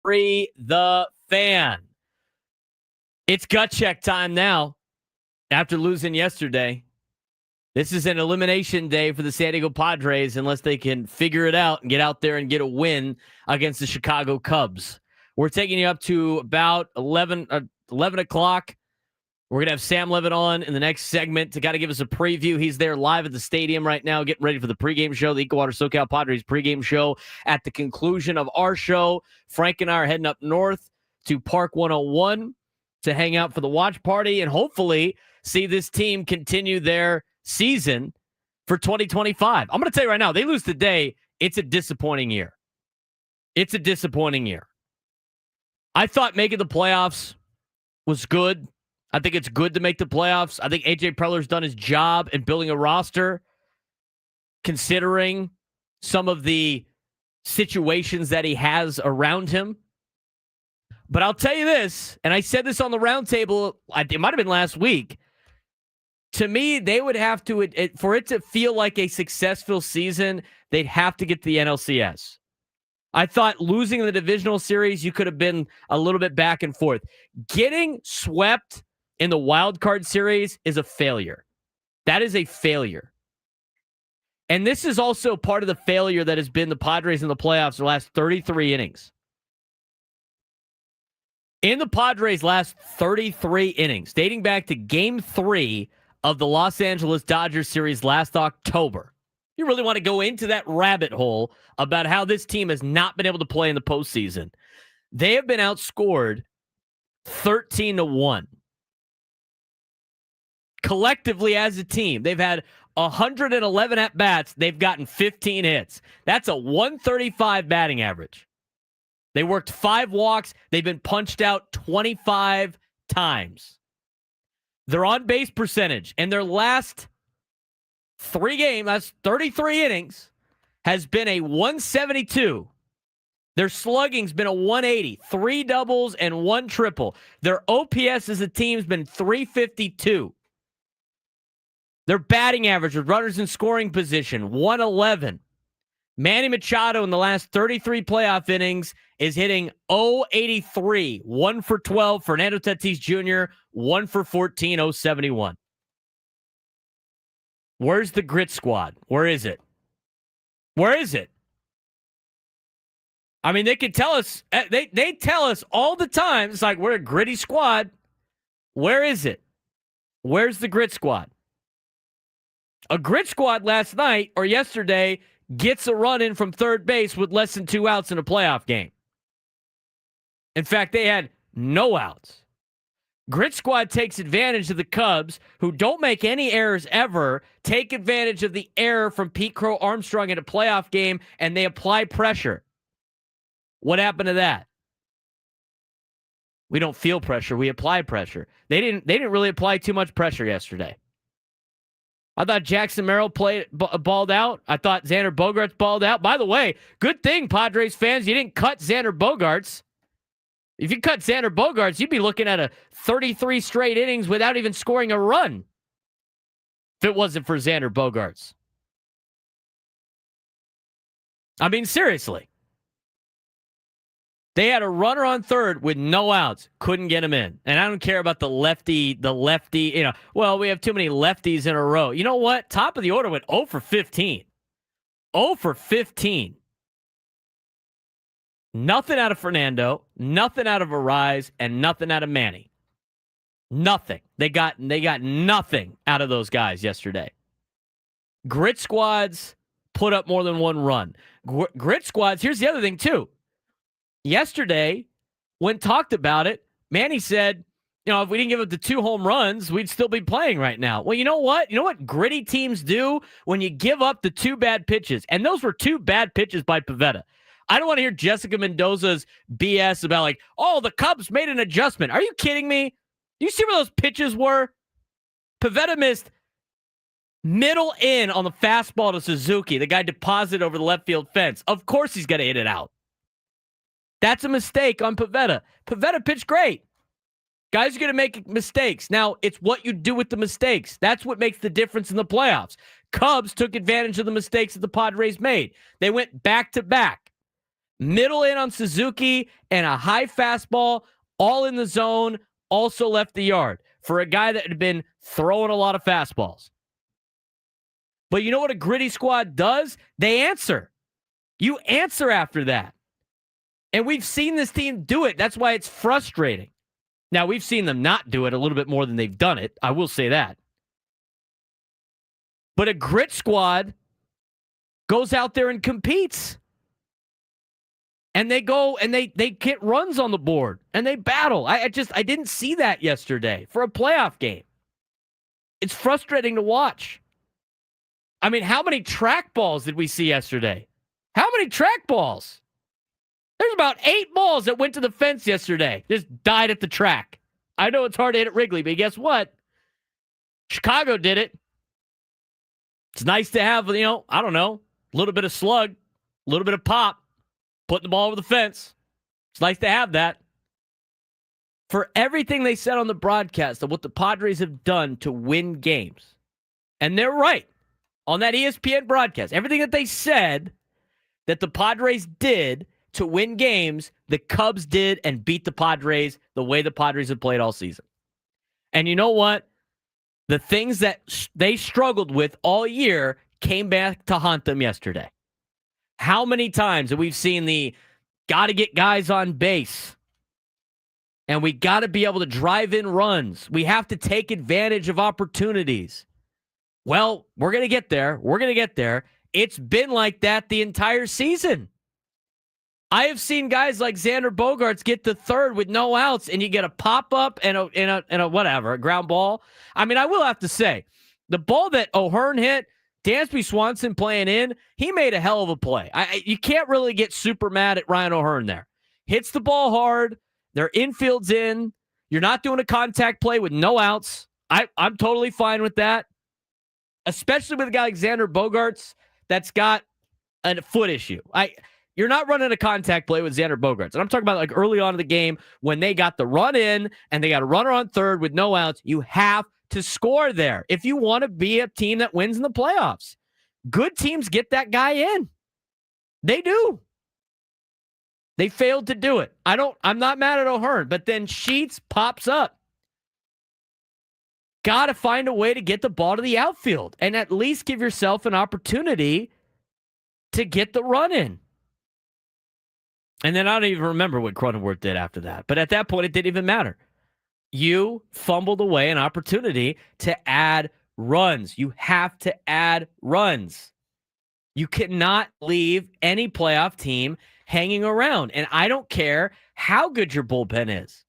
93.3 The Fan. It's gut check time now after losing yesterday. This is an elimination day for the San Diego Padres unless they can figure it out and get out there and get a win against the Chicago Cubs. We're taking you up to about 11 o'clock. We're going to have Sam Levitt on in the next segment to kind of give us a preview. He's there live at the stadium right now getting ready for the pregame show, the Ecowater SoCal Padres pregame show. At the conclusion of our show, Frank and I are heading up north to Park 101 to hang out for the watch party and hopefully see this team continue their season for 2025. I'm going to tell you right now, they lose today, it's a disappointing year. It's a disappointing year. I thought making the playoffs was good. I think it's good to make the playoffs. I think A.J. Preller's done his job in building a roster, considering some of the situations that he has around him. But I'll tell you this, and I said this on the roundtable, it might have been last week. To me, they would have to, for it to feel like a successful season, they'd have to get to the NLCS. I thought losing the divisional series, you could have been a little bit back and forth. Getting swept in the wild card series is a failure. That is a failure. And this is also part of the failure that has been the Padres in the playoffs the last 33 innings. In the Padres' last 33 innings, dating back to Game 3 of the Los Angeles Dodgers series last October, you really want to go into that rabbit hole about how this team has not been able to play in the postseason. They have been outscored 13-1. Collectively as a team, they've had 111 at-bats. They've gotten 15 hits. That's a 135 batting average. They worked 5 walks. They've been punched out 25 times. Their on-base percentage in their last 3 games, that's 33 innings, has been a 172. Their slugging's been a 180, 3 doubles and 1 triple. Their OPS as a team's been 352. Their batting average with runners in scoring position, 111. Manny Machado in the last 33 playoff innings is hitting 083, 1 for 12. Fernando Tatis Jr., 1 for 14, 071. Where's the grit squad? Where is it? Where is it? I mean, they could tell us, they tell us all the time, it's like, we're a gritty squad. Where is it? Where's the grit squad? A grit squad last night or yesterday gets a run in from third base with less than 2 outs in a playoff game. In fact, they had no outs. Grit Squad takes advantage of the Cubs, who don't make any errors ever, take advantage of the error from Pete Crow Armstrong in a playoff game, and they apply pressure. What happened to that? We don't feel pressure. We apply pressure. They didn't really apply too much pressure yesterday. I thought Jackson Merrill balled out. I thought Xander Bogaerts balled out. By the way, good thing, Padres fans, you didn't cut Xander Bogaerts. If you cut Xander Bogaerts, you'd be looking at a 33 straight innings without even scoring a run if it wasn't for Xander Bogaerts. I mean, seriously. They had a runner on third with no outs. Couldn't get him in. And I don't care about the lefty, well, we have too many lefties in a row. You know what? Top of the order went 0 for 15. 0 for 15. Nothing out of Fernando, nothing out of Arise, and nothing out of Manny. Nothing. They got nothing out of those guys yesterday. Grit squads put up more than 1 run. Grit squads, here's the other thing, too. Yesterday, when talked about it, Manny said, if we didn't give up the 2 home runs, we'd still be playing right now. Well, you know what? You know what gritty teams do when you give up the 2 bad pitches? And those were 2 bad pitches by Pivetta. I don't want to hear Jessica Mendoza's BS about the Cubs made an adjustment. Are you kidding me? Do you see where those pitches were? Pivetta missed middle in on the fastball to Suzuki. The guy deposited over the left field fence. Of course he's going to hit it out. That's a mistake on Pivetta. Pivetta pitched great. Guys are going to make mistakes. Now, it's what you do with the mistakes. That's what makes the difference in the playoffs. Cubs took advantage of the mistakes that the Padres made. They went back-to-back. Middle in on Suzuki and a high fastball, all in the zone, also left the yard for a guy that had been throwing a lot of fastballs. But you know what a gritty squad does? They answer. You answer after that. And we've seen this team do it. That's why it's frustrating. Now, we've seen them not do it a little bit more than they've done it. I will say that. But a grit squad goes out there and competes. And they go and they get runs on the board and they battle. I didn't see that yesterday for a playoff game. It's frustrating to watch. I mean, how many track balls did we see yesterday? How many track balls? There's about 8 balls that went to the fence yesterday. Just died at the track. I know it's hard to hit at Wrigley, but guess what? Chicago did it. It's nice to have, I don't know, a little bit of slug, a little bit of pop, putting the ball over the fence. It's nice to have that. For everything they said on the broadcast of what the Padres have done to win games, and they're right on that ESPN broadcast, everything that they said that the Padres did to win games, the Cubs did and beat the Padres the way the Padres have played all season. And you know what? The things that they struggled with all year came back to haunt them yesterday. How many times have we seen the got to get guys on base? And we got to be able to drive in runs. We have to take advantage of opportunities. Well, we're going to get there. We're going to get there. It's been like that the entire season. I have seen guys like Xander Bogaerts get to third with no outs, and you get a pop-up and a whatever, a ground ball. I mean, I will have to say, the ball that O'Hearn hit, Dansby Swanson playing in, he made a hell of a play. You can't really get super mad at Ryan O'Hearn there. Hits the ball hard. Their infield's in. You're not doing a contact play with no outs. I'm totally fine with that, especially with a guy like Xander Bogaerts that's got a foot issue. You're not running a contact play with Xander Bogaerts. And I'm talking about like early on in the game when they got the run in and they got a runner on third with no outs. You have to score there if you want to be a team that wins in the playoffs. Good teams get that guy in. They do. They failed to do it. I'm not mad at O'Hearn, but then Sheets pops up. Got to find a way to get the ball to the outfield and at least give yourself an opportunity to get the run in. And then I don't even remember what Cronenworth did after that. But at that point, it didn't even matter. You fumbled away an opportunity to add runs. You have to add runs. You cannot leave any playoff team hanging around. And I don't care how good your bullpen is.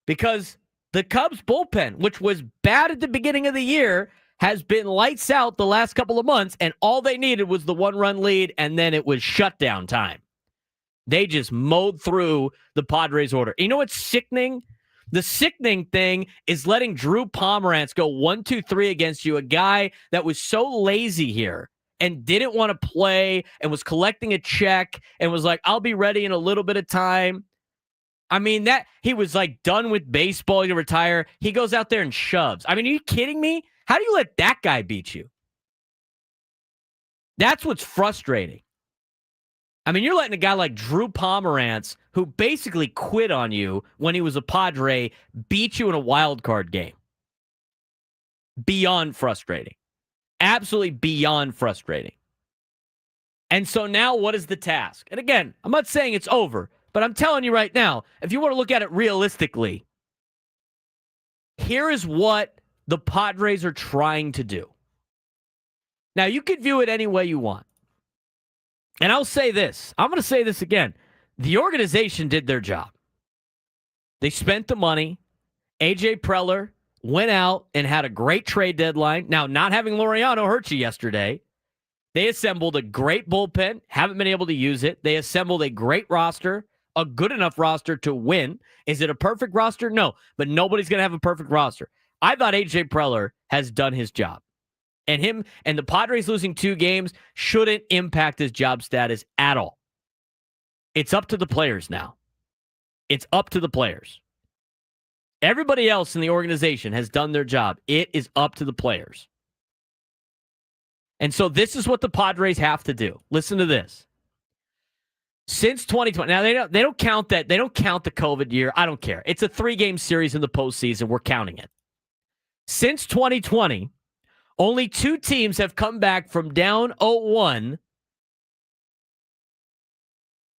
Because the Cubs bullpen, which was bad at the beginning of the year, has been lights out the last couple of months, and all they needed was the 1-run lead, and then it was shutdown time. They just mowed through the Padres order. You know what's sickening? The sickening thing is letting Drew Pomerantz go 1-2-3 against you, a guy that was so lazy here and didn't want to play and was collecting a check and was like, I'll be ready in a little bit of time. I mean, that he was like done with baseball to retire. He goes out there and shoves. I mean, are you kidding me? How do you let that guy beat you? That's what's frustrating. I mean, you're letting a guy like Drew Pomerantz, who basically quit on you when he was a Padre, beat you in a wild card game. Beyond frustrating. Absolutely beyond frustrating. And so now what is the task? And again, I'm not saying it's over, but I'm telling you right now, if you want to look at it realistically, here is what the Padres are trying to do. Now, you could view it any way you want. And I'll say this. I'm going to say this again. The organization did their job. They spent the money. A.J. Preller went out and had a great trade deadline. Now, not having Laureano hurt you yesterday. They assembled a great bullpen. Haven't been able to use it. They assembled a great roster, a good enough roster to win. Is it a perfect roster? No, but nobody's going to have a perfect roster. I thought A.J. Preller has done his job. And him and the Padres losing 2 games shouldn't impact his job status at all. It's up to the players now. It's up to the players. Everybody else in the organization has done their job. It is up to the players. And so this is what the Padres have to do. Listen to this. Since 2020. Now they don't count that. They don't count the COVID year. I don't care. It's a 3-game series in the postseason. We're counting it. Since 2020, only 2 teams have come back from down 0-1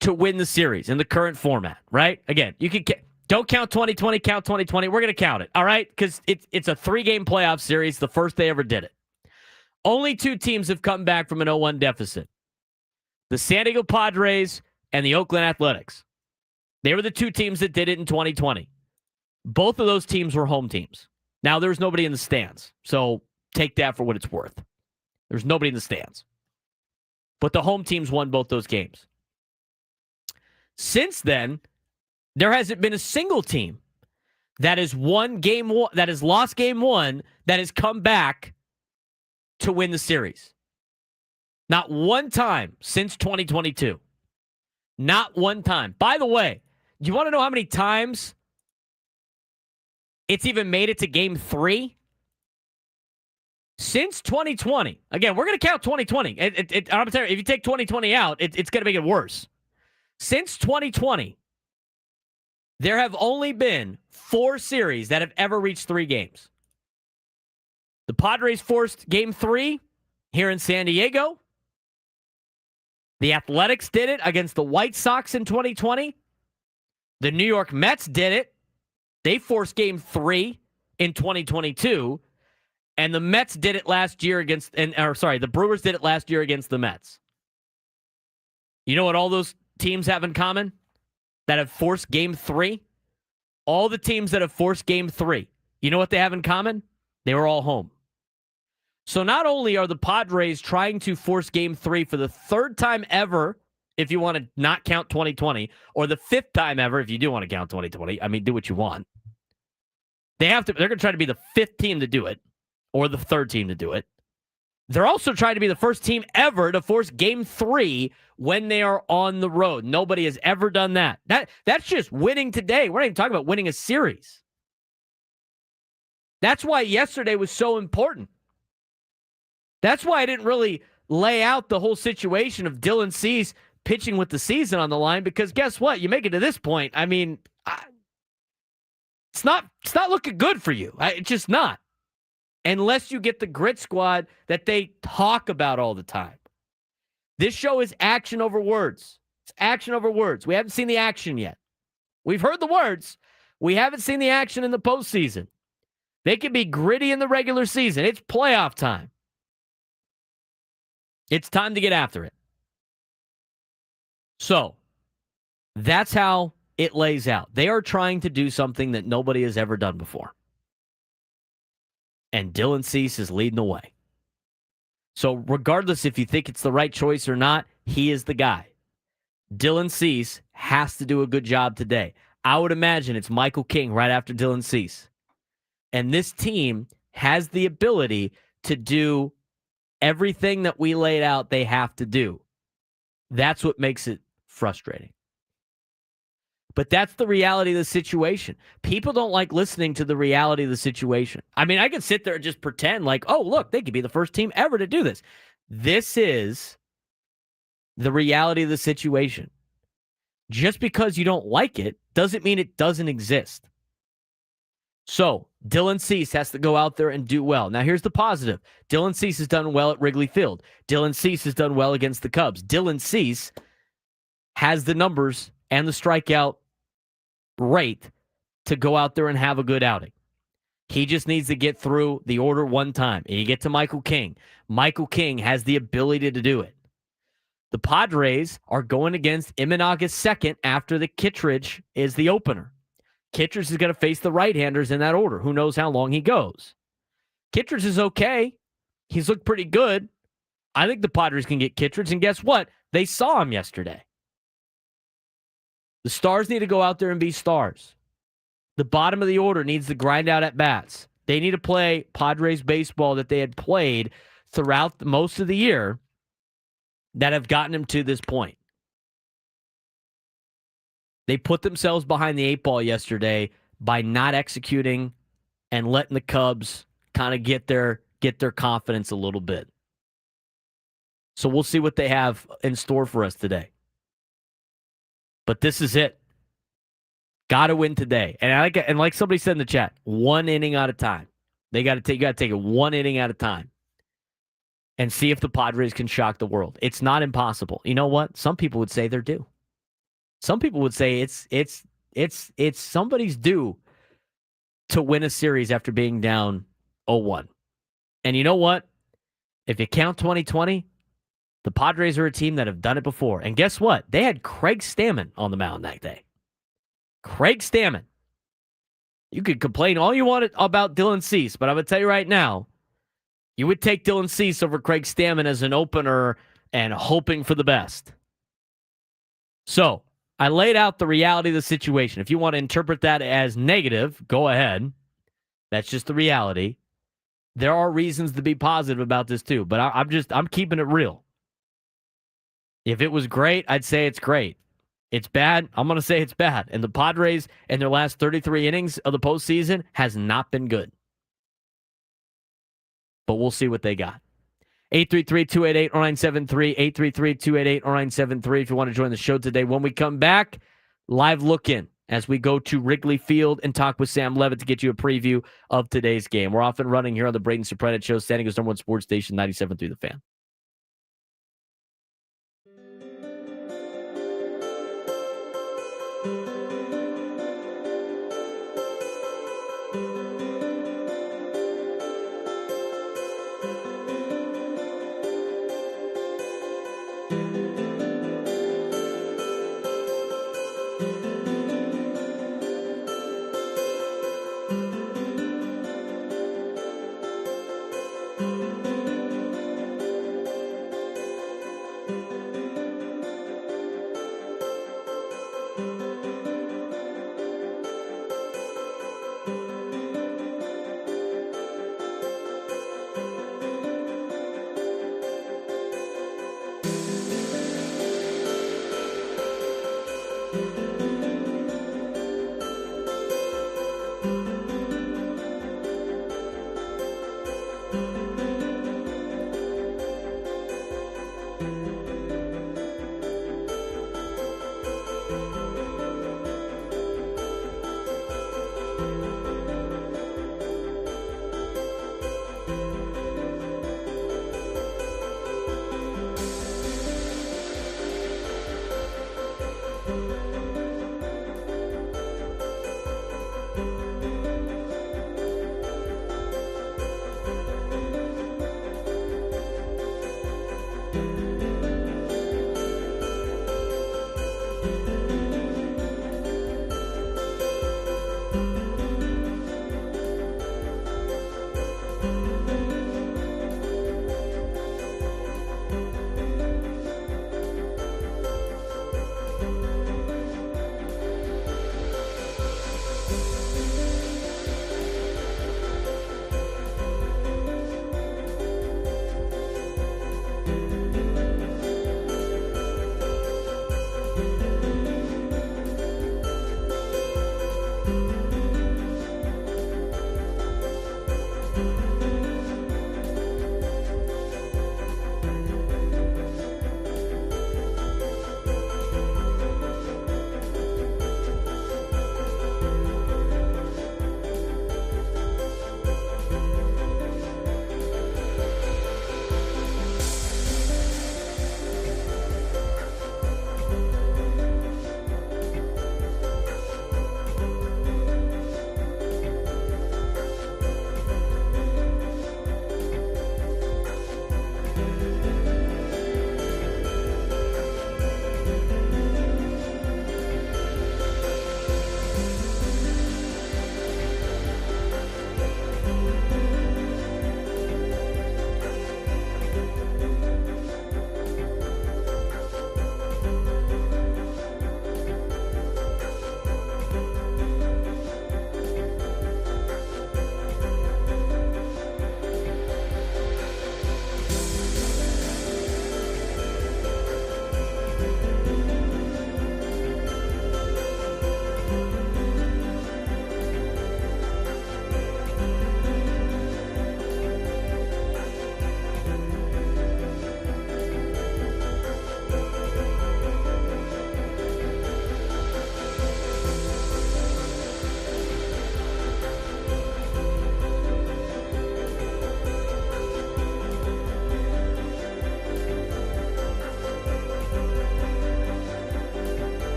to win the series in the current format, right? Again, you can don't count 2020, count 2020. We're going to count it, all right? Because it's a 3-game playoff series, the first they ever did it. Only 2 teams have come back from an 0-1 deficit. The San Diego Padres and the Oakland Athletics. They were the 2 teams that did it in 2020. Both of those teams were home teams. Now, there's nobody in the stands, so take that for what it's worth. There's nobody in the stands. But the home teams won both those games. Since then, there hasn't been a single team that has lost game 1 that has come back to win the series. Not one time since 2022. Not one time. By the way, do you want to know how many times it's even made it to game 3? Since 2020. Again, we're going to count 2020. I'm telling you, if you take 2020 out, it's going to make it worse. Since 2020, there have only been 4 series that have ever reached 3 games. The Padres forced game 3 here in San Diego. The Athletics did it against the White Sox in 2020. The New York Mets did it. They forced game 3 in 2022. And the Mets did it last year the Brewers did it last year against the Mets. You know what all those teams have in common that have forced game 3? All the teams that have forced game 3, you know what they have in common? They were all home. So not only are the Padres trying to force game 3 for the 3rd time ever, if you want to not count 2020, or the 5th time ever, if you do want to count 2020, I mean, do what you want. They're going to try to be the 5th team to do it, or the 3rd team to do it. They're also trying to be the first team ever to force game 3 when they are on the road. Nobody has ever done that. That's just winning today. We're not even talking about winning a series. That's why yesterday was so important. That's why I didn't really lay out the whole situation of Dylan Cease pitching with the season on the line, because guess what? You make it to this point, I mean, it's not looking good for you. It's just not. Unless you get the grit squad that they talk about all the time. This show is action over words. It's action over words. We haven't seen the action yet. We've heard the words. We haven't seen the action in the postseason. They can be gritty in the regular season. It's playoff time. It's time to get after it. So, that's how it lays out. They are trying to do something that nobody has ever done before. And Dylan Cease is leading the way. So regardless if you think it's the right choice or not, he is the guy. Dylan Cease has to do a good job today. I would imagine it's Michael King right after Dylan Cease. And this team has the ability to do everything that we laid out they have to do. That's what makes it frustrating. But that's the reality of the situation. People don't like listening to the reality of the situation. I mean, I could sit there and just pretend like, oh, look, they could be the first team ever to do this. This is the reality of the situation. Just because you don't like it doesn't mean it doesn't exist. So Dylan Cease has to go out there and do well. Now, here's the positive. Dylan Cease has done well at Wrigley Field. Dylan Cease has done well against the Cubs. Dylan Cease has the numbers and the strikeout rate to go out there and have a good outing. He just needs to get through the order one time. And you get to Michael King. Michael King has the ability to do it. The Padres are going against Imanaga second after the Kittredge is the opener. Kittredge is going to face the right-handers in that order. Who knows how long he goes. Kittredge is okay. He's looked pretty good. I think the Padres can get Kittredge, and guess what? They saw him yesterday. The Stars need to go out there and be stars. The bottom of the order needs to grind out at bats. They need to play Padres baseball that they had played throughout most of the year that have gotten them to this point. They put themselves behind the 8 ball yesterday by not executing and letting the Cubs kind of get their confidence a little bit. So we'll see what they have in store for us today. But this is it. Got to win today. And like somebody said in the chat, 1 inning at a time. You got to take it 1 inning at a time and see if the Padres can shock the world. It's not impossible. You know what? Some people would say they're due. Some people would say it's somebody's due to win a series after being down 0-1. And you know what? If you count 2020, the Padres are a team that have done it before. And guess what? They had Craig Stammen on the mound that day. Craig Stammen. You could complain all you want about Dylan Cease, but I'm going to tell you right now, you would take Dylan Cease over Craig Stammen as an opener and hoping for the best. So, I laid out the reality of the situation. If you want to interpret that as negative, go ahead. That's just the reality. There are reasons to be positive about this too, but I'm keeping it real. If it was great, I'd say it's great. It's bad, I'm going to say it's bad. And the Padres in their last 33 innings of the postseason has not been good. But we'll see what they got. 833-288-0973, 833-288-0973 if you want to join the show today. When we come back, live look-in as we go to Wrigley Field and talk with Sam Levitt to get you a preview of today's game. We're off and running here on the Braden Surprenant Show, San Diego's #1 sports station, 97.3 The Fan.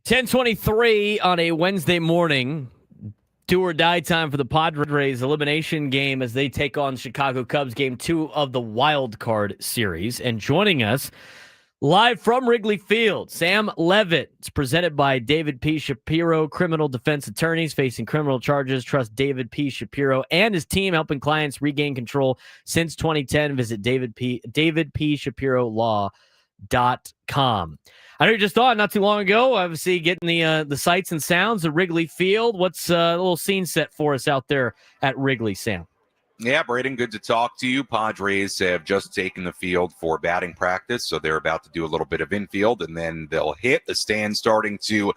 10:23 on a Wednesday morning. Do or die time for the Padres elimination game as they take on Chicago Cubs, game 2 of the wild card series. And joining us live from Wrigley Field, Sam Levitt. It's presented by David P. Shapiro, criminal defense attorneys facing criminal charges. Trust David P. Shapiro and his team helping clients regain control since 2010. Visit davidpshapirolaw.com. I know you just on not too long ago, obviously getting the sights and sounds of Wrigley Field. What's a little scene set for us out there at Wrigley, Sam? Yeah, Braden, good to talk to you. Padres have just taken the field for batting practice, so they're about to do a little bit of infield, and then they'll hit. The stand starting to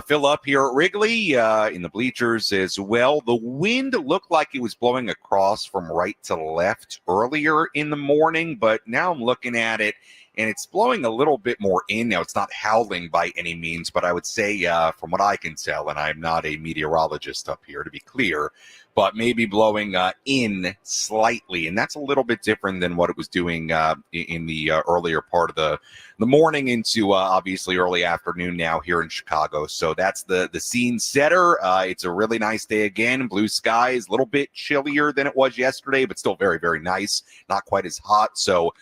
fill up here at Wrigley, in the bleachers as well. The wind looked like it was blowing across from right to left earlier in the morning, but now I'm looking at it, and it's blowing a little bit more in now. It's not howling by any means, but I would say from what I can tell, and I'm not a meteorologist up here to be clear, but maybe blowing in slightly. And that's a little bit different than what it was doing in the earlier part of the morning into obviously early afternoon now here in Chicago. So that's the scene setter. It's a really nice day again. Blue skies, a little bit chillier than it was yesterday, but still very, very nice. Not quite as hot. So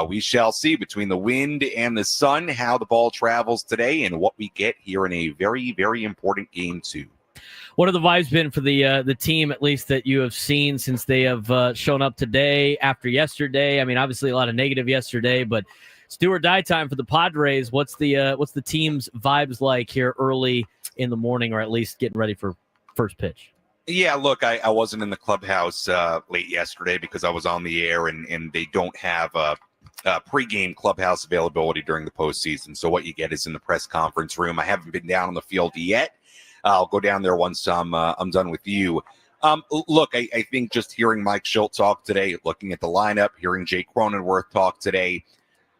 we shall see between the wind and the sun how the ball travels today and what we get here in a very, very important game too. What have the vibes been for the team, at least that you have seen since they have shown up today after yesterday? I mean, obviously a lot of negative yesterday, but it's do or die time for the Padres. What's the team's vibes like here early in the morning, or at least getting ready for first pitch? Yeah, look, I wasn't in the clubhouse late yesterday because I was on the air, and they don't have pregame clubhouse availability during the postseason. So what you get is in the press conference room. I haven't been down on the field yet. I'll go down there once I'm done with you. Look, I think just hearing Mike Shildt talk today, looking at the lineup, hearing Jay Cronenworth talk today,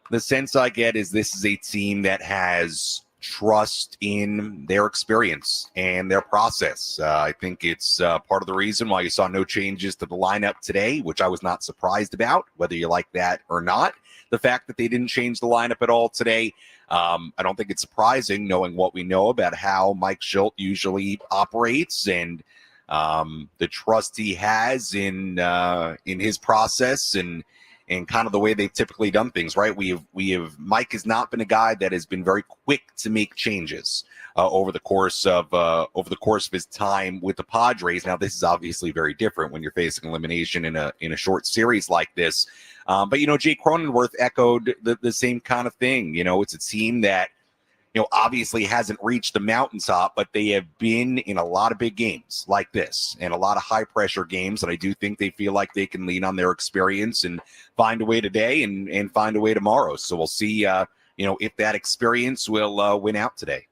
the sense I get is this is a team that has trust in their experience and their process. I think it's part of the reason why you saw no changes to the lineup today, which I was not surprised about, whether you like that or not. The fact that they didn't change the lineup at all today, I don't think it's surprising knowing what we know about how Mike Shildt usually operates and the trust he has in his process and kind of the way they've typically done things, right? Mike has not been a guy that has been very quick to make changes over the course of his time with the Padres. Now, this is obviously very different when you're facing elimination in a short series like this. But Jay Cronenworth echoed the same kind of thing. It's a team that obviously hasn't reached the mountaintop, but they have been in a lot of big games like this and a lot of high pressure games. And I do think they feel like they can lean on their experience and find a way today and find a way tomorrow. So we'll see, if that experience will win out today.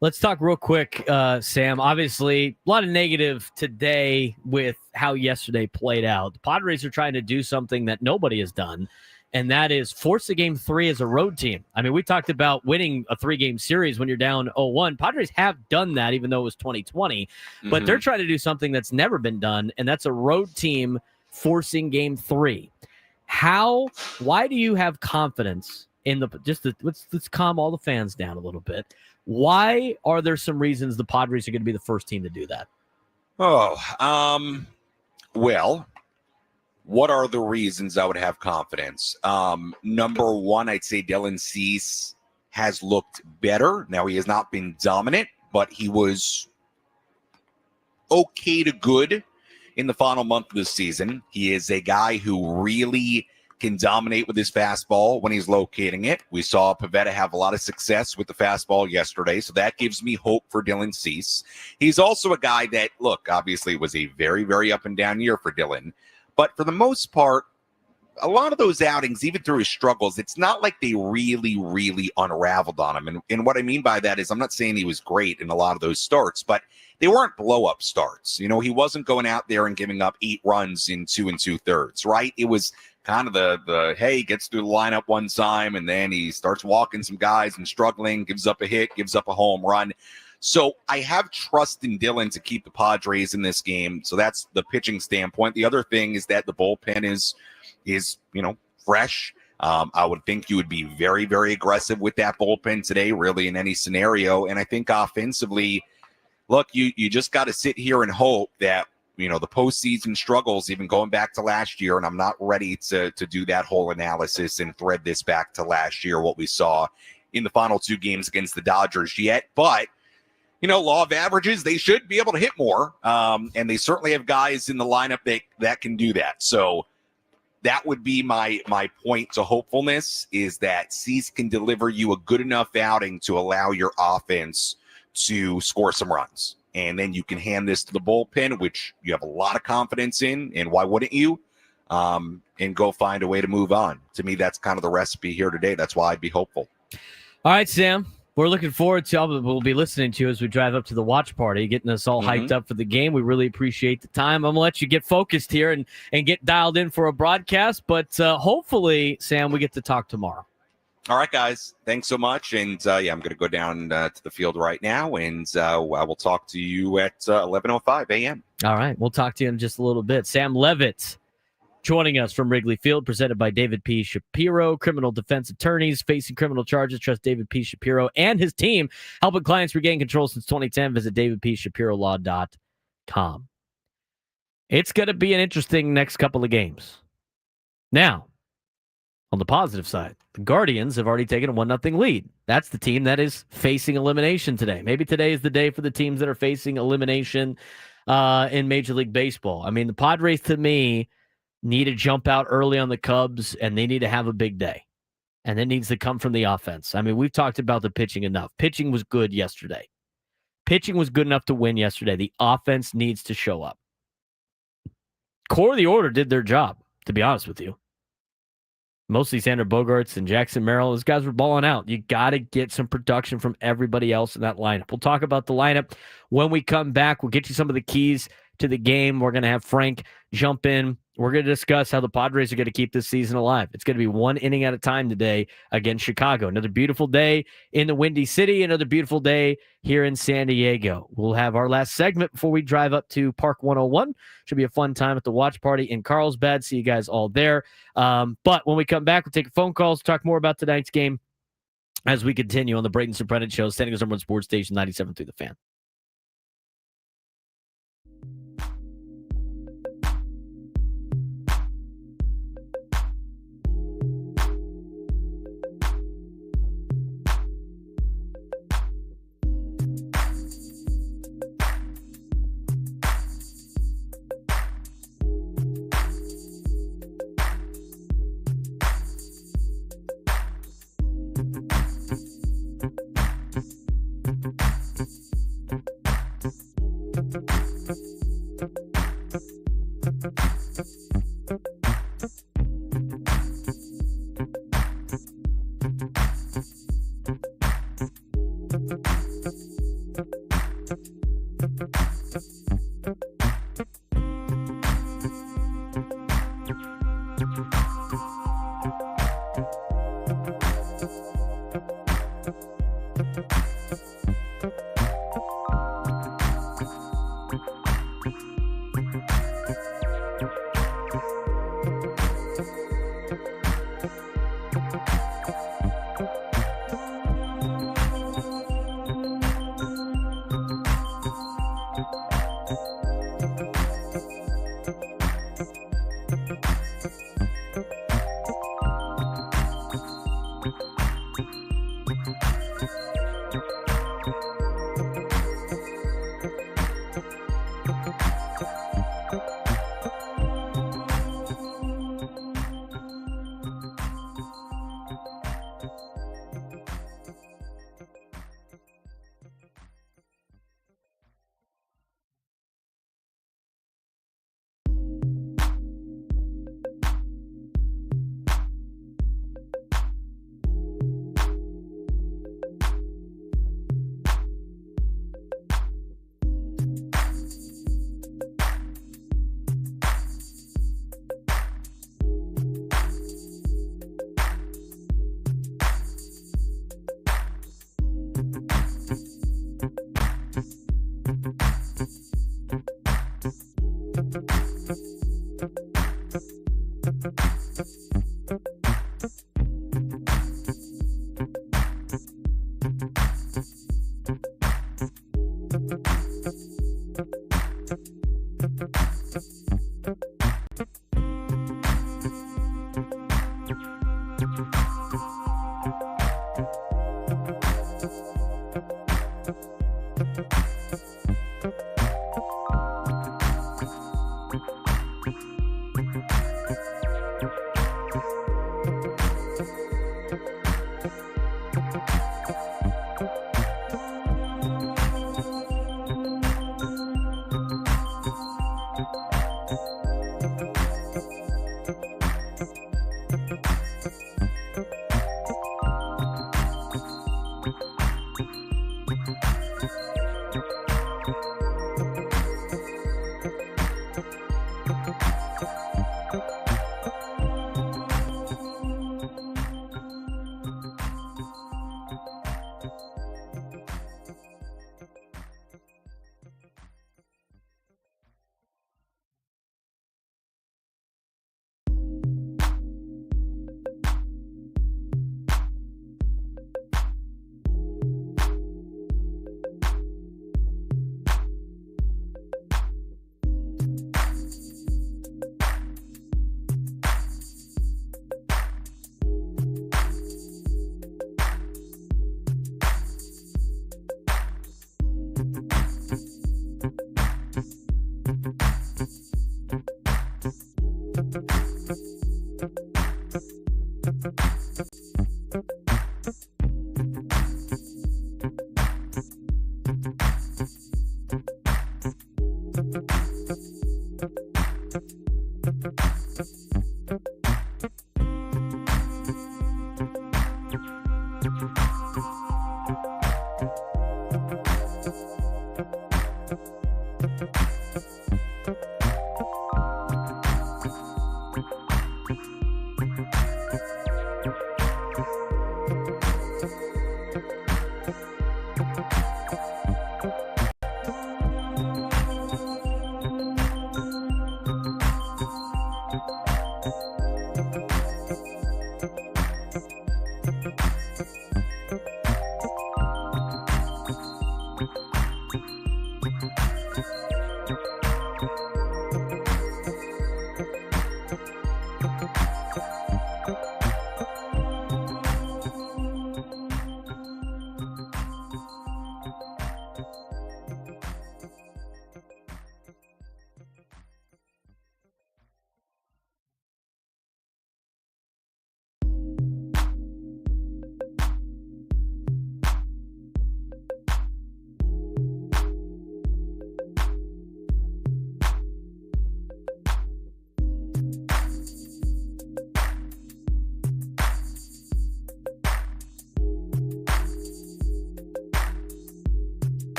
Let's talk real quick, Sam. Obviously, a lot of negative today with how yesterday played out. The Padres are trying to do something that nobody has done, and that is force a game 3 as a road team. I mean, we talked about winning a 3-game series when you're down 0-1. Padres have done that, even though it was 2020. But they're trying to do something that's never been done, and that's a road team forcing game 3. Why do you have confidence in let's calm all the fans down a little bit. Why are there some reasons the Padres are going to be the first team to do that? Well, what are the reasons I would have confidence? Number one, I'd say Dylan Cease has looked better. Now, he has not been dominant, but he was okay to good in the final month of the season. He is a guy who really can dominate with his fastball when he's locating it. We saw Pivetta have a lot of success with the fastball yesterday, so that gives me hope for Dylan Cease. He's also a guy that, look, obviously it was a very, very up and down year for Dylan, but for the most part, a lot of those outings, even through his struggles, it's not like they really, really unraveled on him. And what I mean by that is I'm not saying he was great in a lot of those starts, but they weren't blow-up starts. He wasn't going out there and giving up 8 runs in 2 2/3, right? It was kind of the hey, gets through the lineup one time, and then he starts walking some guys and struggling, gives up a hit, gives up a home run. So I have trust in Dylan to keep the Padres in this game. So that's the pitching standpoint. The other thing is that the bullpen is fresh. I would think you would be very, very aggressive with that bullpen today, really, in any scenario. And I think offensively, look, you just got to sit here and hope that, the postseason struggles, even going back to last year, and I'm not ready to do that whole analysis and thread this back to last year, what we saw in the final 2 games against the Dodgers yet. But, law of averages, they should be able to hit more. And they certainly have guys in the lineup that can do that. So that would be my point to hopefulness, is that Cease can deliver you a good enough outing to allow your offense to score some runs. And then you can hand this to the bullpen, which you have a lot of confidence in, and why wouldn't you? And go find a way to move on. To me, that's kind of the recipe here today. That's why I'd be hopeful. All right, Sam. We're looking forward to, we'll be listening to you as we drive up to the watch party, getting us all hyped up for the game. We really appreciate the time. I'm going to let you get focused here and get dialed in for a broadcast, but hopefully, Sam, we get to talk tomorrow. All right, guys. Thanks so much. And, I'm going to go down to the field right now, and I will talk to you at 11:05 a.m. All right. We'll talk to you in just a little bit. Sam Levitt joining us from Wrigley Field, presented by David P. Shapiro, criminal defense attorneys facing criminal charges. Trust David P. Shapiro and his team, helping clients regain control since 2010. Visit davidpshapirolaw.com. It's going to be an interesting next couple of games. Now, on the positive side, the Guardians have already taken a 1-0 lead. That's the team that is facing elimination today. Maybe today is the day for the teams that are facing elimination in Major League Baseball. I mean, the Padres, to me, need to jump out early on the Cubs, and they need to have a big day. And it needs to come from the offense. I mean, we've talked about the pitching enough. Pitching was good yesterday. Pitching was good enough to win yesterday. The offense needs to show up. Core of the order did their job, to be honest with you. Mostly Xander Bogaerts and Jackson Merrill. Those guys were balling out. You got to get some production from everybody else in that lineup. We'll talk about the lineup when we come back. We'll get you some of the keys to the game. We're going to have Frank jump in. We're going to discuss how the Padres are going to keep this season alive. It's going to be 1 inning at a time today against Chicago. Another beautiful day in the Windy City. Another beautiful day here in San Diego. We'll have our last segment before we drive up to Park 101. Should be a fun time at the watch party in Carlsbad. See you guys all there. But when we come back, we'll take phone calls, talk more about tonight's game as we continue on the Braden Surprenant Show, San Diego's #1 sports station, 97.3 The Fan.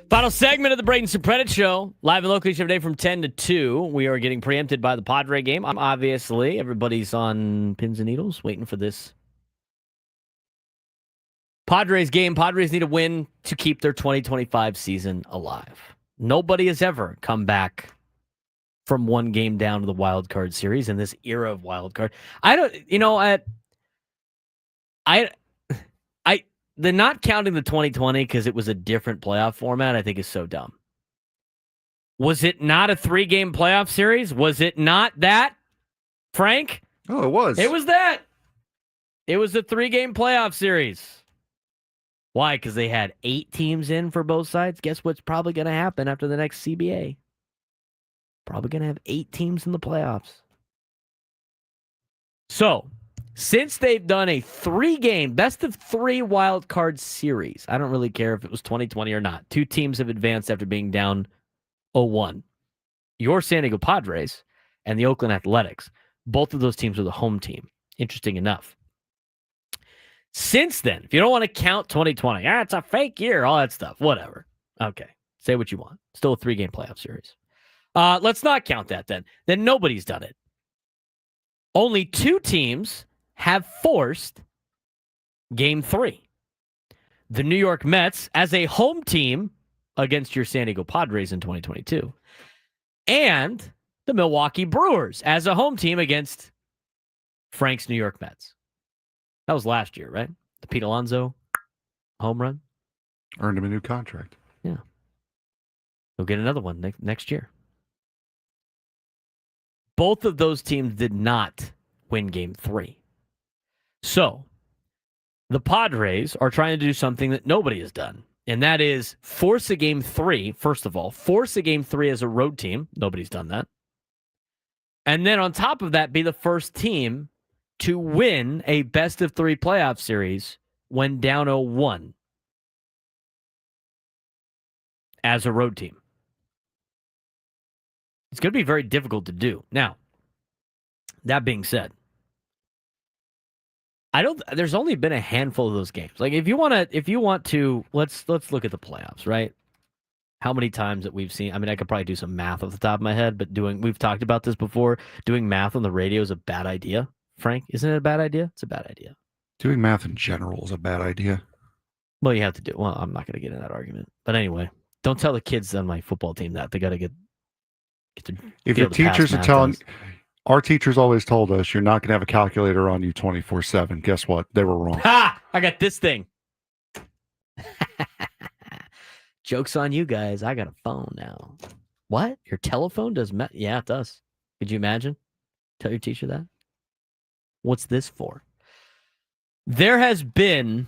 Final segment of the Braden Surprenant Show, live and local each every day from 10 to 2. We are getting preempted by the Padres game. Obviously, everybody's on pins and needles waiting for this Padres game. Padres need a win to keep their 2025 season alive. Nobody has ever come back from one game down to the wild card series in this era of wild card. The not counting the 2020 because it was a different playoff format, I think is so dumb. Was it not a 3-game playoff series? Was it not that, Frank? Oh, it was. It was that. It was a 3-game playoff series. Why? Because they had 8 teams in for both sides. Guess what's probably going to happen after the next CBA? Probably going to have 8 teams in the playoffs. So, since they've done a 3-game, best of 3 wild card series, I don't really care if it was 2020 or not. 2 teams have advanced after being down 0-1. Your San Diego Padres and the Oakland Athletics, both of those teams are the home team. Interesting enough. Since then, if you don't want to count 2020, it's a fake year, all that stuff, whatever. Okay, say what you want. Still a 3-game playoff series. Let's not count that then. Then nobody's done it. Only 2 teams have forced Game 3. The New York Mets as a home team against your San Diego Padres in 2022, and the Milwaukee Brewers as a home team against Frank's New York Mets. That was last year, right? The Pete Alonso home run. Earned him a new contract. Yeah. He'll get another one next year. Both of those teams did not win Game 3. So, the Padres are trying to do something that nobody has done, and that is force a Game 3, first of all. Force a Game 3 as a road team. Nobody's done that. And then on top of that, be the first team to win a best-of-3 playoff series when down 0-1 as a road team. It's going to be very difficult to do. Now, that being said, there's only been a handful of those games. Like if you want to, let's look at the playoffs, right? How many times that we've seen, I mean, I could probably do some math off the top of my head, but we've talked about this before. Doing math on the radio is a bad idea. Frank, isn't it a bad idea? It's a bad idea. Doing math in general is a bad idea. Well, you have to do. Well, I'm not going to get in that argument. But anyway, don't tell the kids on my football team that. They got to get to. If your teachers are telling, our teachers always told us you're not going to have a calculator on you 24/7. Guess what? They were wrong. Ha! I got this thing. Joke's on you guys. I got a phone now. What? Your telephone does math? Yeah, it does. Could you imagine? Tell your teacher that? What's this for? There has been,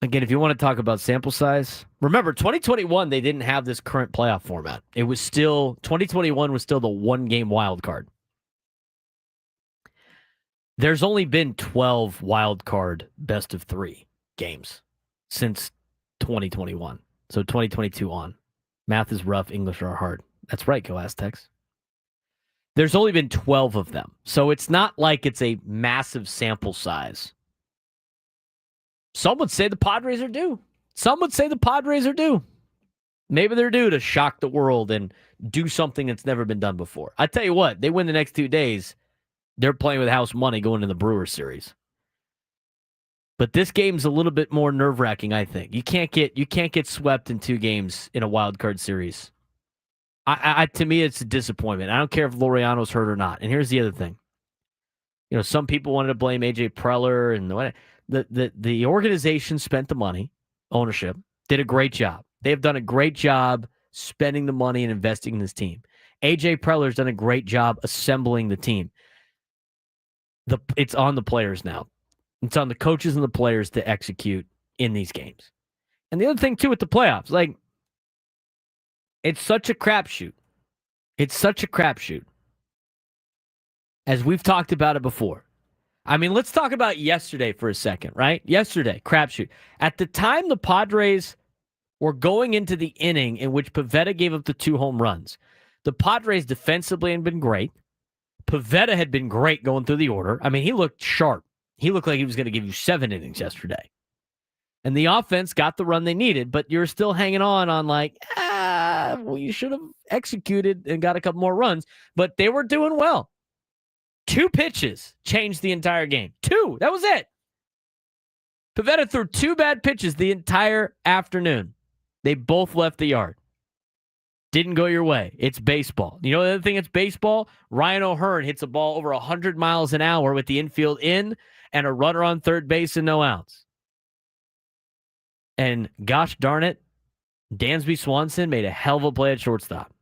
again, if you want to talk about sample size, remember 2021, they didn't have this current playoff format. It was still, 2021 was still the one-game wild card. There's only been 12 wild card best-of-3 games since 2021. So 2022 on. Math is rough, English are hard. That's right, Go Aztecs. There's only been 12 of them. So it's not like it's a massive sample size. Some would say the Padres are due. Some would say the Padres are due. Maybe they're due to shock the world and do something that's never been done before. I tell you what, they win the next 2 days, they're playing with house money going to the Brewers series. But this game's a little bit more nerve-wracking, I think. You can't get swept in 2 games in a wild card series. To me, it's a disappointment. I don't care if Laureano's hurt or not. And here's the other thing. You know, some people wanted to blame AJ Preller and the organization spent the money, ownership, did a great job. They have done a great job spending the money and investing in this team. AJ Preller's done a great job assembling the team. It's on the players now. It's on the coaches and the players to execute in these games. And the other thing, too, with the playoffs, like, it's such a crapshoot. It's such a crapshoot. As we've talked about it before. I mean, let's talk about yesterday for a second, right? Yesterday, crapshoot. At the time the Padres were going into the inning in which Pivetta gave up the 2 home runs, the Padres defensively had been great. Pivetta had been great going through the order. I mean, he looked sharp. He looked like he was going to give you 7 innings yesterday. And the offense got the run they needed, but you're still hanging on like, well, you should have executed and got a couple more runs. But they were doing well. 2 pitches changed the entire game. 2. That was it. Pivetta threw 2 bad pitches the entire afternoon. They both left the yard. Didn't go your way. It's baseball. You know the other thing it's baseball? Ryan O'Hearn hits a ball over 100 miles an hour with the infield in and a runner on third base and no outs. And gosh darn it, Dansby Swanson made a hell of a play at shortstop.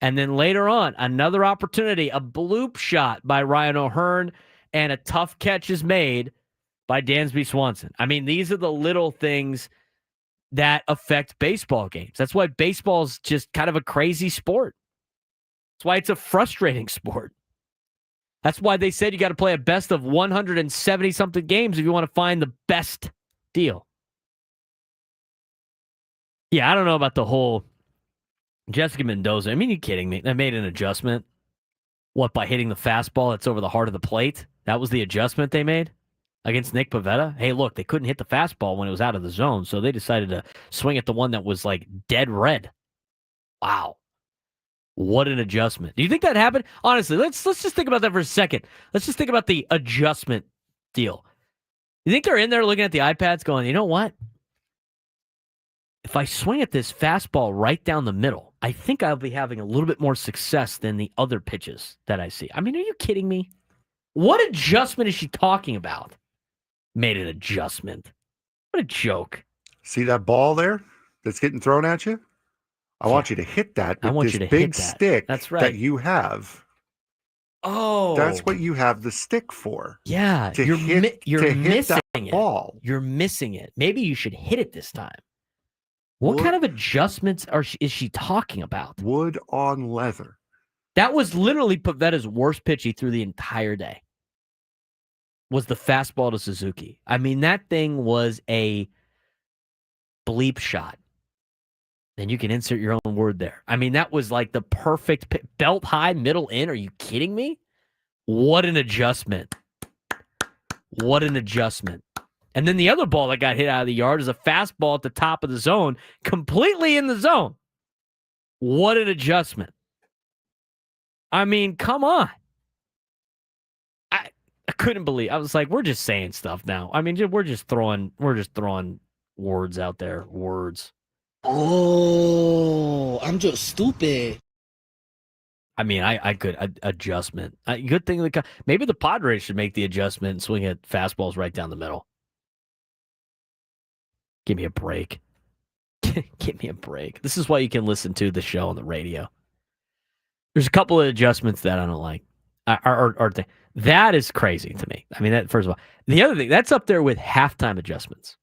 And then later on, another opportunity, a bloop shot by Ryan O'Hearn, and a tough catch is made by Dansby Swanson. I mean, these are the little things that affect baseball games. That's why baseball is just kind of a crazy sport. That's why it's a frustrating sport. That's why they said you got to play a best of 170-something games if you want to find the best deal. Yeah, I don't know about the whole Jessica Mendoza. I mean, you kidding me? They made an adjustment. What, by hitting the fastball that's over the heart of the plate? That was the adjustment they made against Nick Pivetta? Hey, look, they couldn't hit the fastball when it was out of the zone, so they decided to swing at the one that was like dead red. Wow. What an adjustment. Do you think that happened? Honestly, let's just think about that for a second. Let's just think about the adjustment deal. You think they're in there looking at the iPads going, you know what? If I swing at this fastball right down the middle, I think I'll be having a little bit more success than the other pitches that I see. I mean, are you kidding me? What adjustment is she talking about? Made an adjustment. What a joke. See that ball there that's getting thrown at you? I want you to hit that with this big stick that you have. Oh. That's what you have the stick for. Yeah. You're missing it. Ball. You're missing it. Maybe you should hit it this time. What kind of adjustments is she talking about? Wood on leather. That was literally Pavetta's worst pitch he threw the entire day. Was the fastball to Suzuki. I mean, that thing was a bleep shot. Then you can insert your own word there. I mean, that was like the perfect belt high, middle in. Are you kidding me? What an adjustment. What an adjustment. And then the other ball that got hit out of the yard is a fastball at the top of the zone, completely in the zone. What an adjustment. I mean, come on. I couldn't believe. I was like, we're just saying stuff now. I mean, we're just throwing words out there. Words. Oh, I'm just stupid. I mean, I could adjustment. Good thing maybe the Padres should make the adjustment and swing at fastballs right down the middle. Give me a break. Give me a break. This is why you can listen to the show on the radio. There's a couple of adjustments that I don't like. That is crazy to me. I mean, that first of all. The other thing, that's up there with halftime adjustments.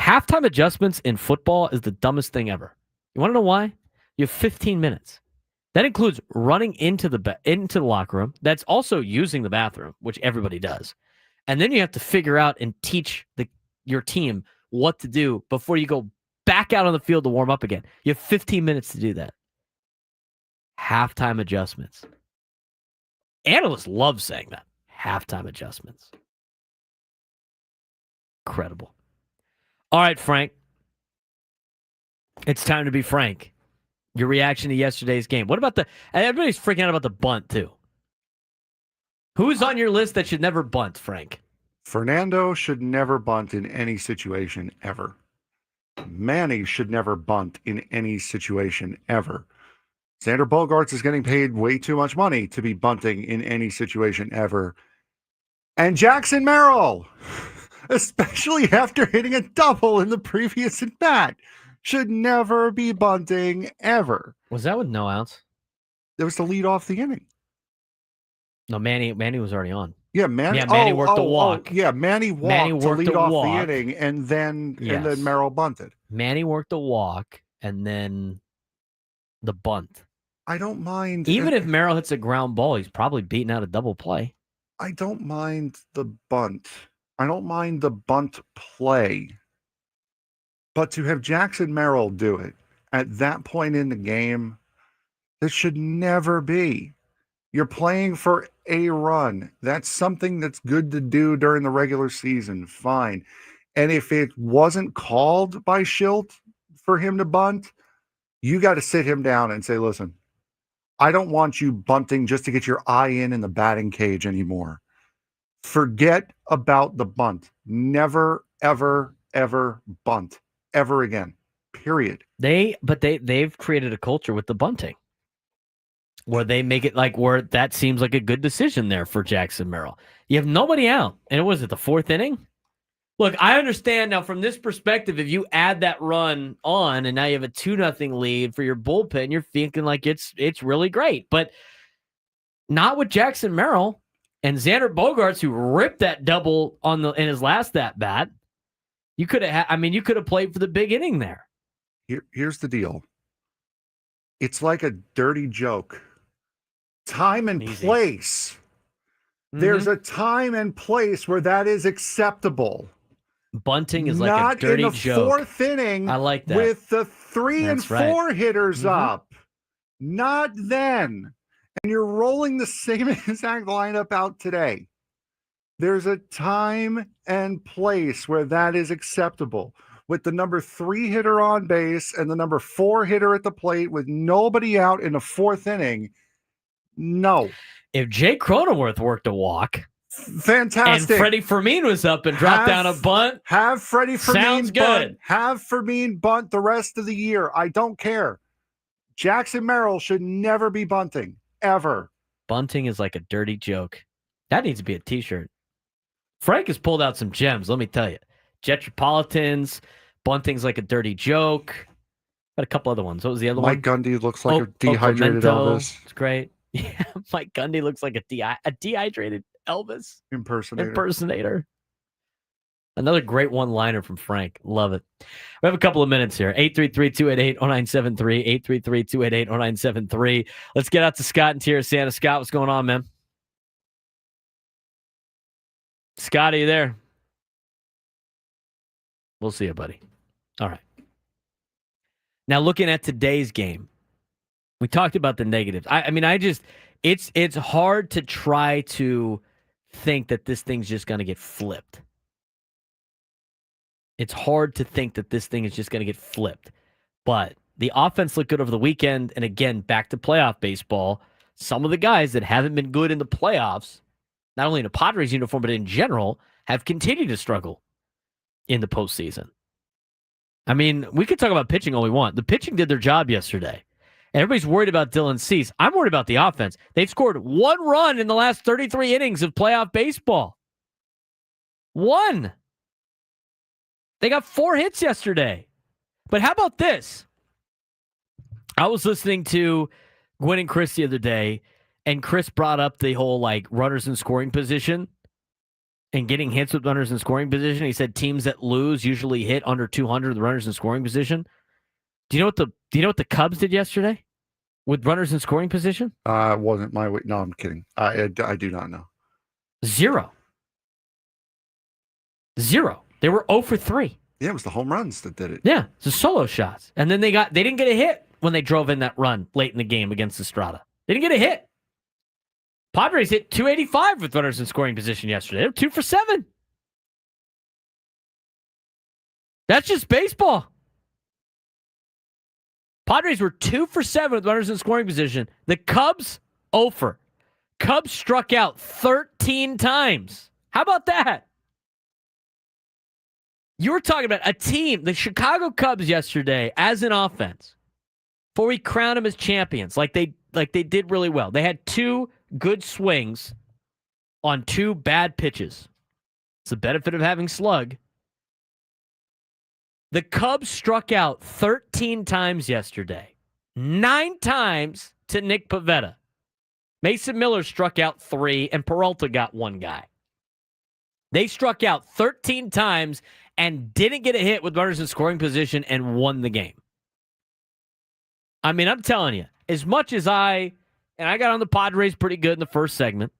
Halftime adjustments in football is the dumbest thing ever. You want to know why? You have 15 minutes. That includes running into the locker room. That's also using the bathroom, which everybody does. And then you have to figure out and teach your team what to do before you go back out on the field to warm up again. You have 15 minutes to do that. Halftime adjustments. Analysts love saying that. Halftime adjustments. Incredible. All right, Frank. It's time to be frank. Your reaction to yesterday's game. What about everybody's freaking out about the bunt, too. Who's on your list that should never bunt, Frank? Fernando should never bunt in any situation ever. Manny should never bunt in any situation ever. Xander Bogaerts is getting paid way too much money to be bunting in any situation ever. And Jackson Merrill, especially after hitting a double in the previous at-bat, should never be bunting ever. Was that with no outs? That was to lead off the inning. No, Manny was already on. Yeah, Manny worked the walk. Manny walked to lead off the inning, and then Merrill bunted. Manny worked the walk, and then the bunt. I don't mind. Even if Merrill hits a ground ball, he's probably beating out a double play. I don't mind the bunt. I don't mind the bunt play. But to have Jackson Merrill do it at that point in the game, this should never be. You're playing for a run. That's something that's good to do during the regular season. Fine. And if it wasn't called by Schilt for him to bunt, you got to sit him down and say, listen, I don't want you bunting just to get your eye in the batting cage anymore. Forget about the bunt. Never, ever, ever bunt. Ever again. Period. They've created a culture with the bunting where they make it like where that seems like a good decision there for Jackson Merrill. You have nobody out. And it was the fourth inning? Look, I understand now from this perspective, if you add that run on and now you have a 2-0 lead for your bullpen, you're thinking like it's really great. But not with Jackson Merrill and Xander Bogaerts, who ripped that double in his last at-bat. You could have played for the big inning there. Here's the deal. It's like a dirty joke. Time and place. Mm-hmm. There's a time and place where that is acceptable. Bunting is like a dirty joke. Not in the fourth inning. I like that. With the 3 and 4 hitters up. Not then. And you're rolling the same exact lineup out today. There's a time and place where that is acceptable. With the number 3 hitter on base and the number 4 hitter at the plate with nobody out in the fourth inning, no. If Jay Cronenworth worked a walk, Fantastic. And Freddie Fermin was up and dropped down a bunt. Have Freddie Fermin Sounds bunt. good. Have Fermin bunt the rest of the year. I don't care. Jackson Merrill should never be bunting, ever. Bunting is like a dirty joke. That needs to be a T-shirt. Frank has pulled out some gems, let me tell you. Jetropolitans, bunting's like a dirty joke. Got a couple other ones. What was the other one? Mike Gundy looks like a dehydrated Elvis. It's great. Yeah, Mike Gundy looks like a dehydrated Elvis impersonator. Another great one-liner from Frank. Love it. We have a couple of minutes here. 833-288-0973, 833-288-0973. Let's get out to Scott in Santa. Scott, what's going on, man? Scott, are you there? We'll see you, buddy. All right. Now, looking at today's game, we talked about the negatives. It's hard to try to think that this thing's just going to get flipped. It's hard to think that this thing is just going to get flipped. But the offense looked good over the weekend. And again, back to playoff baseball. Some of the guys that haven't been good in the playoffs, not only in a Padres uniform, but in general, have continued to struggle in the postseason. I mean, we could talk about pitching all we want. The pitching did their job yesterday. Everybody's worried about Dylan Cease. I'm worried about the offense. They've scored 1 run in the last 33 innings of playoff baseball. 1. They got 4 hits yesterday. But how about this? I was listening to Gwen and Chris the other day, and Chris brought up the whole runners in scoring position and getting hits with runners in scoring position. He said teams that lose usually hit under 200 with runners in scoring position. Do you know what the Cubs did yesterday with runners in scoring position? It wasn't my way. No, I'm kidding. I do not know. 0. They were 0 for 3. Yeah, it was the home runs that did it. Yeah, it's the solo shots. And then they didn't get a hit when they drove in that run late in the game against Estrada. They didn't get a hit. Padres hit 285 with runners in scoring position yesterday. They were 2 for 7. That's just baseball. Padres were 2 for 7 with runners in scoring position. The Cubs, 0 for. Cubs struck out 13 times. How about that? You were talking about a team, the Chicago Cubs yesterday, as an offense, before we crowned them as champions, like they did really well. They had 2 good swings on 2 bad pitches. It's the benefit of having slug. The Cubs struck out 13 times yesterday. 9 times to Nick Pivetta. Mason Miller struck out 3, and Peralta got 1 guy. They struck out 13 times and didn't get a hit with runners in scoring position and won the game. I mean, I'm telling you, as much as I got on the Padres pretty good in the first segment,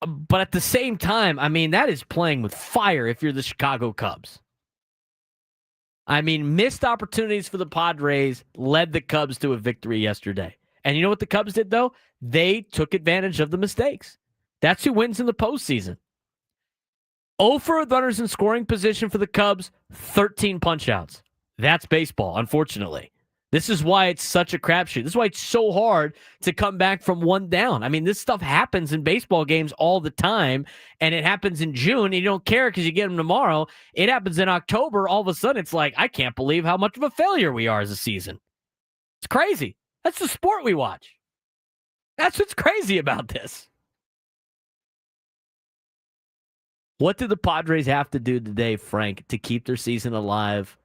but at the same time, I mean, that is playing with fire if you're the Chicago Cubs. I mean, missed opportunities for the Padres led the Cubs to a victory yesterday. And you know what the Cubs did, though? They took advantage of the mistakes. That's who wins in the postseason. 0 for runners in scoring position for the Cubs, 13 punch-outs. That's baseball, unfortunately. This is why it's such a crapshoot. This is why it's so hard to come back from 1 down. I mean, this stuff happens in baseball games all the time, and it happens in June, and you don't care because you get them tomorrow. It happens in October. All of a sudden, it's like, I can't believe how much of a failure we are as a season. It's crazy. That's the sport we watch. That's what's crazy about this. What did the Padres have to do today, Frank, to keep their season alive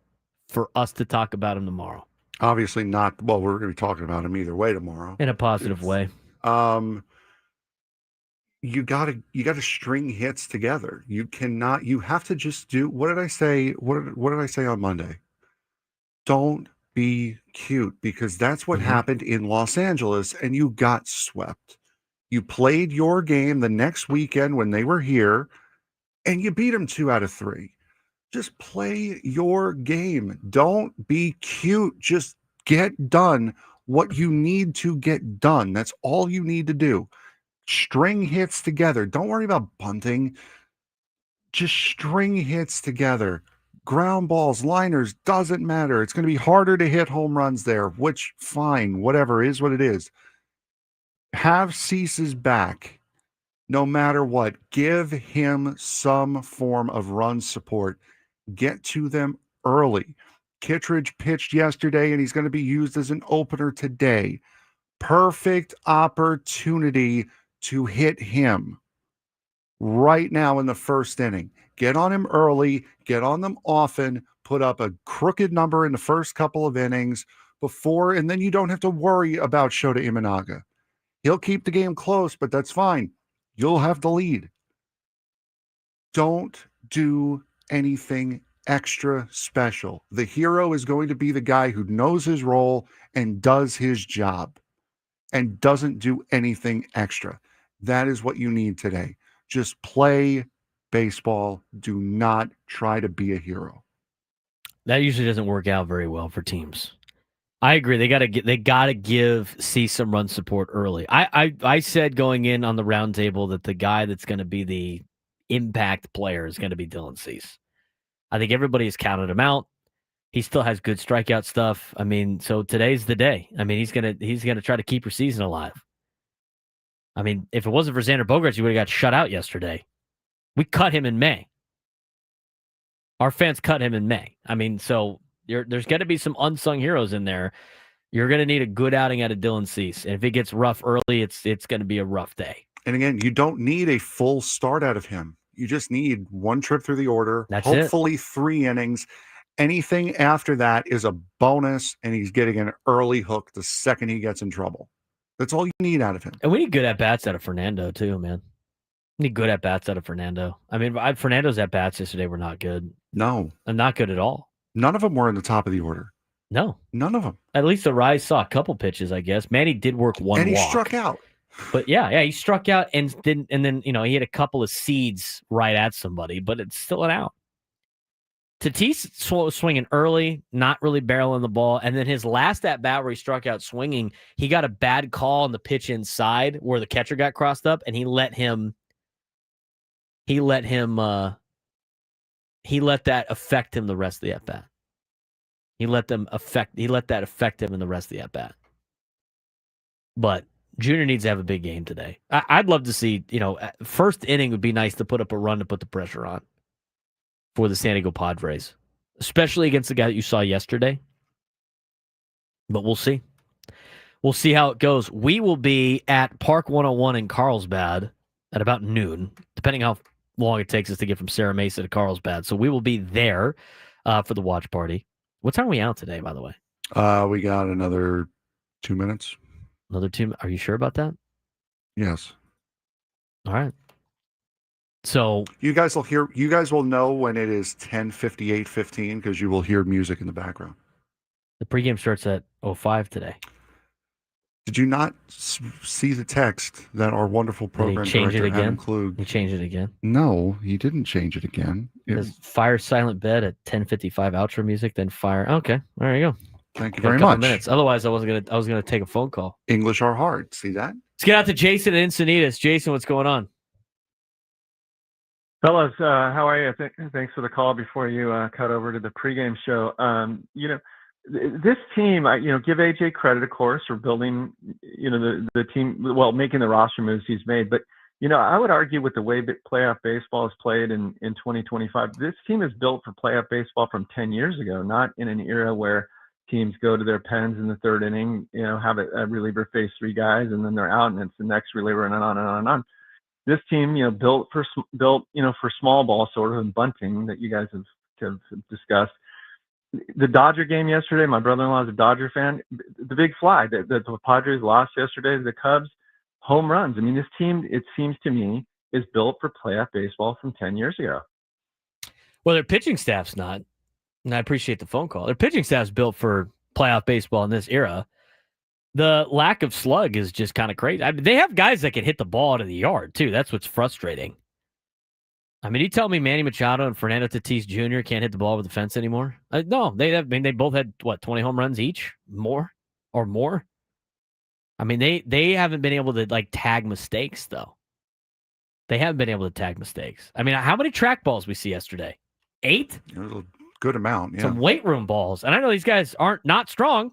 for us to talk about them tomorrow? Obviously not. Well, we're going to be talking about him either way tomorrow. In a positive way. You got to string hits together. You have to just do, what did I say? What did I say on Monday? Don't be cute, because that's what happened in Los Angeles, and you got swept. You played your game the next weekend when they were here, and you beat them 2 out of 3. Just play your game. Don't be cute. Just get done what you need to get done. That's all you need to do. String hits together. Don't worry about bunting. Just string hits together. Ground balls, liners, doesn't matter. It's going to be harder to hit home runs there, which, fine, whatever, is what it is. Have Cease's back. No matter what, give him some form of run support. Get to them early. Kittredge pitched yesterday, and he's going to be used as an opener today. Perfect opportunity to hit him right now in the first inning. Get on him early, get on them often, put up a crooked number in the first couple of innings before, and then you don't have to worry about Shota Imanaga. He'll keep the game close, but that's fine. You'll have the lead. Don't do anything extra special. The hero is going to be the guy who knows his role and does his job and doesn't do anything extra. That is what you need today. Just play baseball. Do not try to be a hero. That usually doesn't work out very well for teams. I agree. They gotta give C some run support early. I said going in on the roundtable that the guy that's going to be the impact player is going to be Dylan Cease. I think everybody has counted him out. He still has good strikeout stuff. I mean, so today's the day. I mean, he's gonna try to keep your season alive. I mean, if it wasn't for Xander Bogaerts, you would have got shut out yesterday. We cut him in May. Our fans cut him in May. I mean, so there's going to be some unsung heroes in there. You're going to need a good outing out of Dylan Cease. And if it gets rough early, it's going to be a rough day. And again, you don't need a full start out of him. You just need one trip through the order, That's hopefully 3 innings. Anything after that is a bonus, and he's getting an early hook the second he gets in trouble. That's all you need out of him. And we need good at-bats out of Fernando, too, man. We need good at-bats out of Fernando. I mean, Fernando's at-bats yesterday were not good. No. And not good at all. None of them were in the top of the order. No. None of them. At least the Rise saw a couple pitches, I guess. Manny did work one walk. And he struck out. But yeah, he struck out and then, you know, he had a couple of seeds right at somebody, but it's still an out. Tatis swinging early, not really barreling the ball. And then his last at-bat where he struck out swinging, he got a bad call on the pitch inside where the catcher got crossed up, and he let that affect him the rest of the at-bat. He let that affect him in the rest of the at-bat. But Junior needs to have a big game today. I'd love to see, you know, first inning would be nice to put up a run to put the pressure on for the San Diego Padres, especially against the guy that you saw yesterday. But we'll see. We'll see how it goes. We will be at Park 101 in Carlsbad at about noon, depending how long it takes us to get from Serra Mesa to Carlsbad. So we will be there for the watch party. What time are we out today, by the way? We got another 2 minutes. Another 2? Are you sure about that? Yes. All right. So you guys will know when it is 10:58:15 because you will hear music in the background. The pregame starts at 05 today. Did you not see the text that our wonderful program director Adam Klug? He changed it again? No, he didn't change it again. It was fire silent bed at 10:55 outro music, then fire. Okay, there you go. Thank you very much. Minutes. Otherwise, I was gonna take a phone call. English are hard. See that? Let's get out to Jason and Encinitas. Jason, what's going on? Fellas, how are you? Thanks for the call before you cut over to the pregame show. You know, this team, give AJ credit, of course, for building, the team, well, making the roster moves he's made. But, I would argue with the way that playoff baseball is played in 2025, this team is built for playoff baseball from 10 years ago, not in an era where teams go to their pens in the third inning, have a reliever face 3 guys, and then they're out, and it's the next reliever, and on and on and on. This team, built for small ball sort of and bunting that you guys have discussed. The Dodger game yesterday, my brother-in-law is a Dodger fan. The big fly that the Padres lost yesterday to the Cubs, home runs. I mean, this team, it seems to me, is built for playoff baseball from 10 years ago. Well, their pitching staff's not, and I appreciate the phone call. Their pitching staff's built for playoff baseball in this era. The lack of slug is just kind of crazy. I mean, they have guys that can hit the ball out of the yard, too. That's what's frustrating. I mean, you tell me Manny Machado and Fernando Tatis Jr. can't hit the ball over the fence anymore? No, they both had, 20 home runs each? More? I mean, they haven't been able to, tag mistakes, though. They haven't been able to tag mistakes. I mean, how many track balls we see yesterday? 8? It was a good amount, yeah. Some weight room balls. And I know these guys aren't not strong.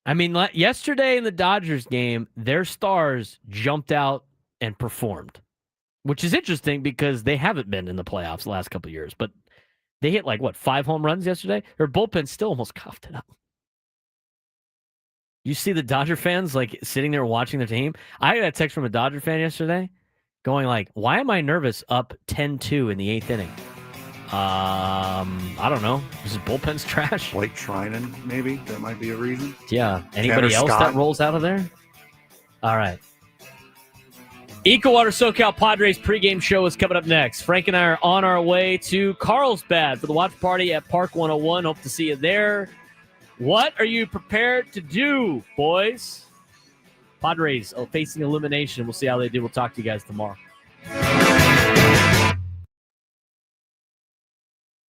I mean, yesterday in the Dodgers game, their stars jumped out and performed, which is interesting because they haven't been in the playoffs the last couple of years. But they hit 5 home runs yesterday? Their bullpen still almost coughed it up. You see the Dodger fans sitting there watching their team. I got a text from a Dodger fan yesterday going why am I nervous up 10-2 in the 8th inning? I don't know. Is his bullpen's trash? Blake Trinan, maybe. That might be a reason. Yeah. Anybody Tanner else Scott? that rolls out of there? All right. EcoWater SoCal Padres pregame show is coming up next. Frank and I are on our way to Carlsbad for the watch party at Park 101. Hope to see you there. What are you prepared to do, boys? Padres facing elimination. We'll see how they do. We'll talk to you guys tomorrow.